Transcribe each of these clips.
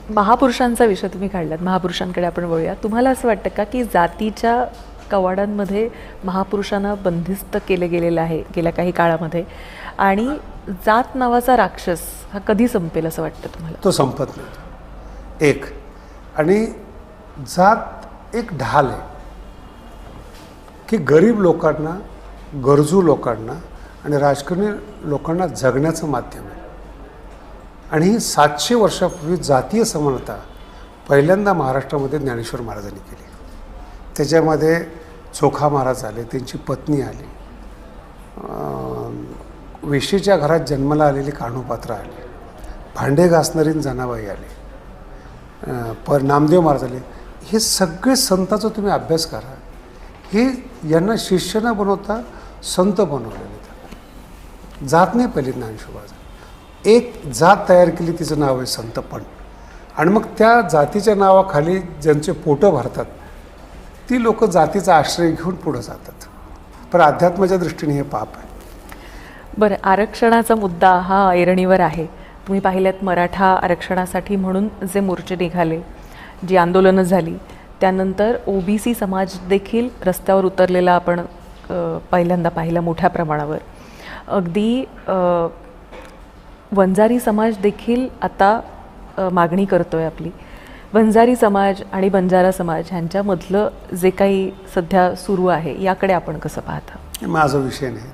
महापुरुषांचा विषय तुम्ही काढलात, महापुरुषांकडे आपण वळूया. तुम्हाला असं वाटतं का की जातीच्या कवाडांमध्ये महापुरुषांना बंदिस्त केले गेलेलं आहे गेल्या काही काळामध्ये, आणि जात नावाचा राक्षस हा कधी संपेल असं वाटतं तुम्हाला? तो संपत नाही एक. आणि जात एक ढाल आहे की गरीब लोकांना, गरजू लोकांना आणि राजकारणी लोकांना जगण्याचं माध्यम आहे. आणि ही 700 वर्षापूर्वी जातीय समानता पहिल्यांदा महाराष्ट्रामध्ये ज्ञानेश्वर महाराजांनी केली. त्याच्यामध्ये चोखा महाराज आले, त्यांची पत्नी आली, वेशीच्या घरात जन्माला आलेली कान्होपात्र आली, भांडे घासणारी जनाबाई आली, नामदेव महाराज आले. हे सगळे संतांचा तुम्ही अभ्यास करा. हे यांना शिष्य न बनवता संत बनवलेले. जात नाही पहिली ज्ञानेश्वर महाराज. एक जात तयार केली, तिचं नाव आहे संतपण. आणि मग त्या जातीच्या नावाखाली ज्यांचे पोटं भरतात ती लोक जातीचा आश्रय घेऊन पुढं जातात. पण अध्यात्माच्या दृष्टीने हे पाप आहे. बरं, आरक्षणाचा मुद्दा हा ऐरणीवर आहे. तुम्ही पाहिल्यात मराठा आरक्षणासाठी म्हणून जे मोर्चे निघाले, जी आंदोलनं झाली, त्यानंतर ओबीसी समाज देखील रस्त्यावर उतरलेला आपण पहिल्यांदा पाहिला मोठ्या प्रमाणावर. अगदी वंजारी समाज देखील आता मागणी करतोय आपली. वंजारी समाज आणि बंजारा समाज ह्यांच्यामधलं जे काही सध्या सुरू आहे याकडे आपण कसं पाहता? माझा विषय नाही.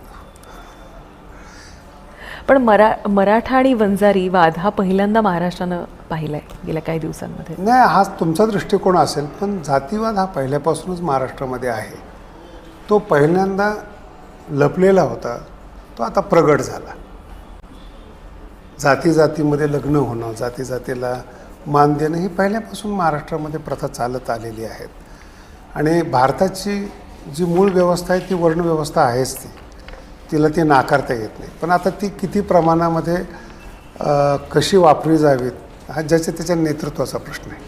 पण मराठा आणि वंजारी वाद हा पहिल्यांदा महाराष्ट्रानं पाहिला आहे गेल्या काही दिवसांमध्ये. नाही, हा तुमचा दृष्टिकोन असेल, पण जातीवाद हा पहिल्यापासूनच महाराष्ट्रामध्ये आहे. तो पहिल्यांदा लपलेला होता, तो आता प्रगट झाला. जाती जातीमध्ये लग्न होणं, जाती जातीला मान देणं ही पहिल्यापासून महाराष्ट्रामध्ये प्रथा चालत आलेली आहेत. आणि भारताची जी मूळ व्यवस्था आहे ती वर्णव्यवस्था आहेच. तिला ती नाकारता येत नाही. पण आता ती किती प्रमाणामध्ये कशी वापरली जावीत हा ज्याच्या त्याच्या नेतृत्वाचा प्रश्न आहे.